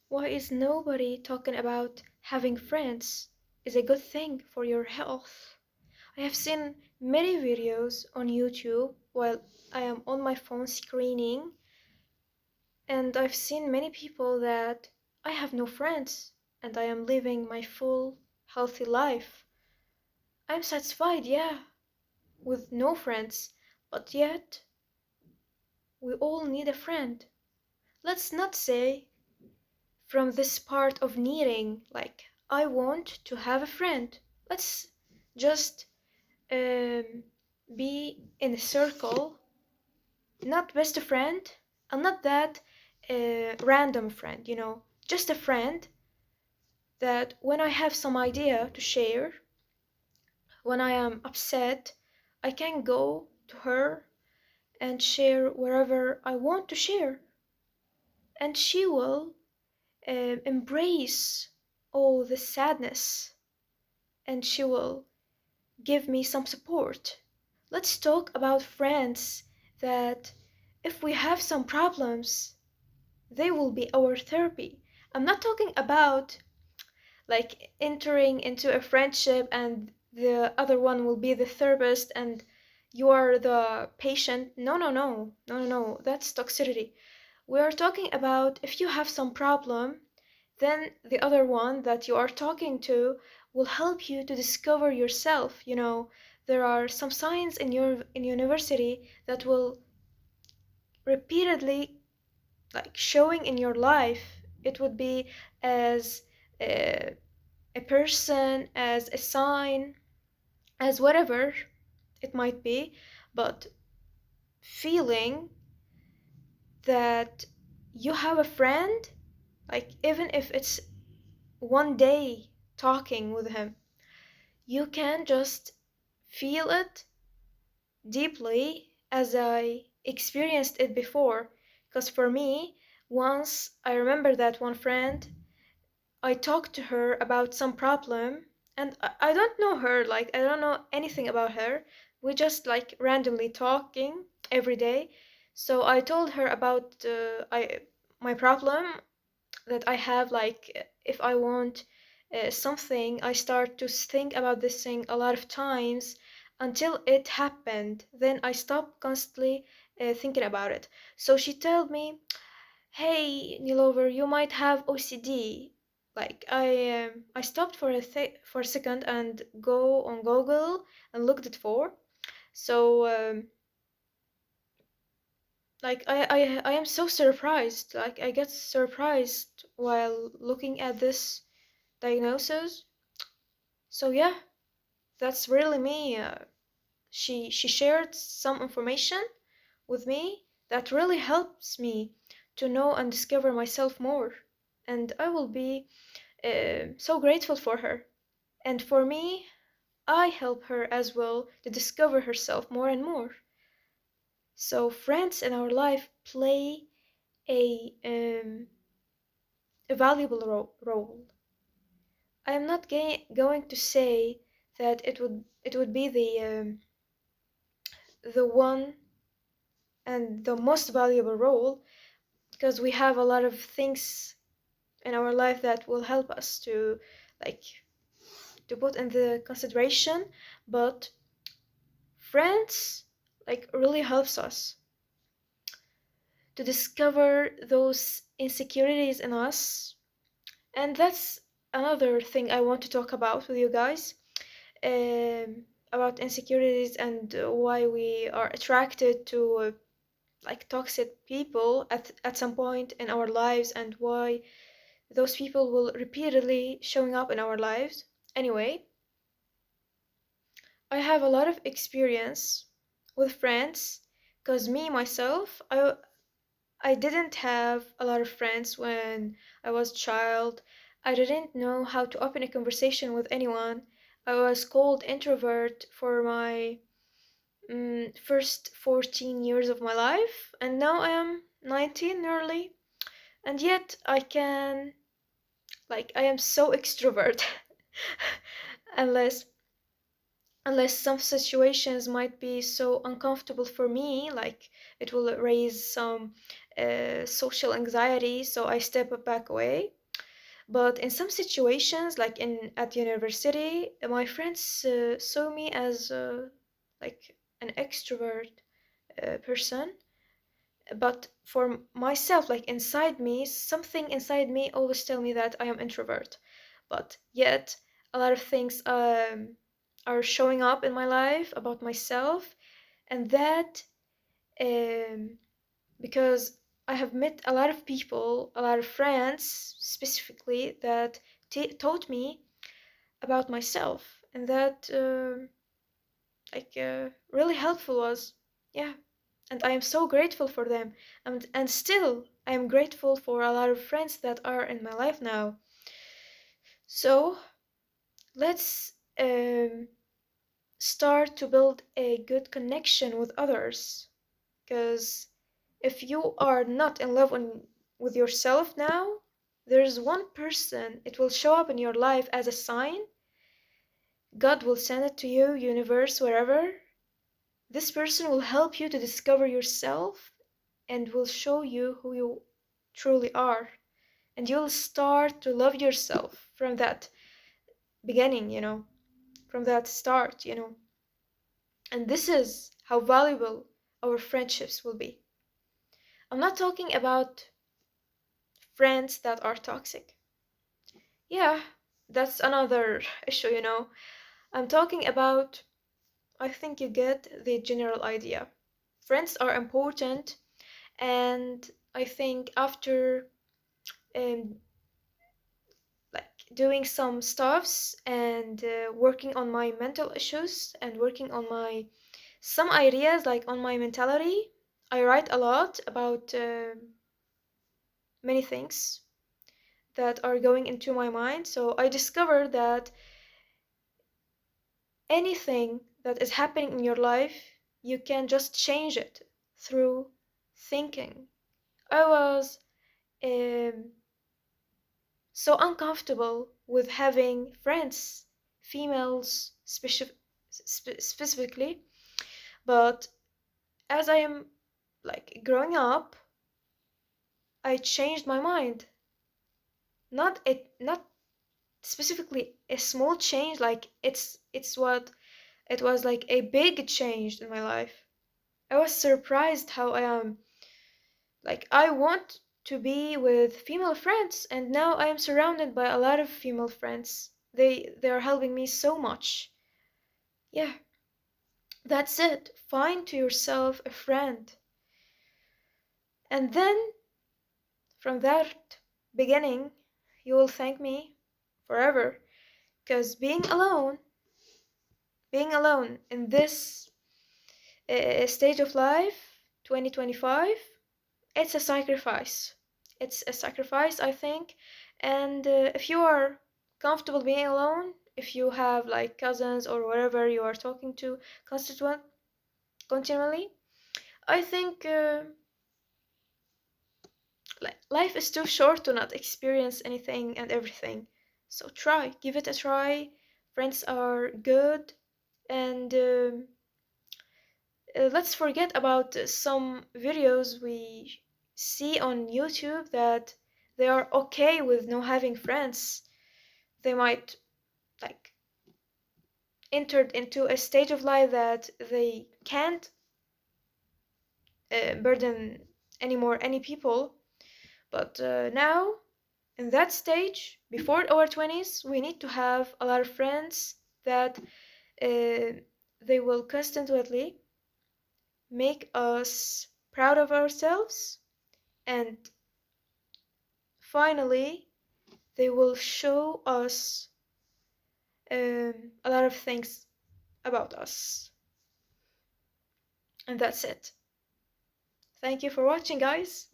Why is nobody talking about having friends is a good thing for your health? I have seen many videos on YouTube while I am on my phone screening, and I've seen many people that I have no friends and I am living my full healthy life. I'm satisfied, yeah, with no friends, but yet we all need a friend. Let's not say from this part of needing, like, I want to have a friend. Let's just um, be in a circle, not best friend, and not that random friend, just a friend that when I have some idea to share, when I am upset, I can go to her and share wherever I want to share, and she will embrace all the sadness and she will give me some support. Let's talk about friends that if we have some problems, they will be our therapy. I'm not talking about like entering into a friendship and the other one will be the therapist and you are the patient. No, no, no, no, no, no. That's toxicity. We are talking about if you have some problem, then the other one that you are talking to will help you to discover yourself. There are some signs in university that will repeatedly like showing in your life. It would be as a, a person, as a sign, as whatever it might be, but feeling that you have a friend, like even if it's one day talking with him, you can just feel it deeply as I experienced it before. Because for me, once I remember that one friend, I talked to her about some problem, and I don't know her, like, I don't know anything about her. We just like randomly talking every day. So I told her about my problem that I have, like if I want something, I start to think about this thing a lot of times until it happened. Then I stop constantly thinking about it. So she told me, "Hey, Nelover, you might have OCD." Like I stopped for a second and go on Google and looked it for. So like I am so surprised. Like I get surprised while looking at this diagnosis. So yeah, that's really me. She shared some information with me that really helps me to know and discover myself more, and I will be so grateful for her. And for me, I help her as well to discover herself more and more. So friends in our life play a a valuable role. I am not going to say that it would be the one and the most valuable role, because we have a lot of things in our life that will help us to like to put in the consideration, but friends like really helps us to discover those insecurities in us. And that's another thing I want to talk about with you guys, about insecurities and why we are attracted to like toxic people at some point in our lives, and why those people will repeatedly showing up in our lives. Anyway, I have a lot of experience with friends, because me myself, I didn't have a lot of friends when I was a child. I didn't know how to open a conversation with anyone. I was called introvert for my first 14 years of my life, and now I am 19 nearly, and yet I can, like, I am so extrovert. unless unless some situations might be so uncomfortable for me, like it will raise some social anxiety, so I step back away. But in some situations, like in at university, my friends saw me as like an extrovert person. But for myself, like inside me, something inside me always tell me that I am introvert. But yet, a lot of things are showing up in my life about myself, and that um, because I have met a lot of people, a lot of friends specifically, that taught me about myself, and that really helpful was, yeah. And I am so grateful for them, and still I am grateful for a lot of friends that are in my life now. So let's start to build a good connection with others, because if you are not in love with yourself now, there's one person, it will show up in your life as a sign. God will send it to you, universe, wherever. This person will help you to discover yourself and will show you who you truly are. And you'll start to love yourself from that beginning, from that start. And this is how valuable our friendships will be. I'm not talking about friends that are toxic. Yeah, that's another issue. I'm talking about, I think you get the general idea. Friends are important, and I think after um, like doing some stuffs and working on my mental issues and working on my some ideas like on my mentality, I write a lot about many things that are going into my mind. So I discovered that anything that is happening in your life, you can just change it through thinking. I was um, so uncomfortable with having friends, females specifically, but as I am like growing up, I changed my mind. Not specifically a small change, like it's what it was, like a big change in my life. I was surprised how I am. Like I want to be with female friends, and now I am surrounded by a lot of female friends. They are helping me so much. Yeah, that's it. Find to yourself a friend. And then from that beginning, you will thank me forever. Because being alone in this stage of life, 2025, it's a sacrifice. It's a sacrifice, I think. And if you are comfortable being alone, if you have like cousins or whatever you are talking to continually, I think life is too short to not experience anything and everything. So give it a try. Friends are good, and let's forget about some videos we see on YouTube that they are okay with no having friends. They might like entered into a stage of life that they can't burden anymore any people. But now, in that stage, before our 20s, we need to have a lot of friends that they will constantly make us proud of ourselves, and finally they will show us a lot of things about us. And that's it. Thank you for watching, guys.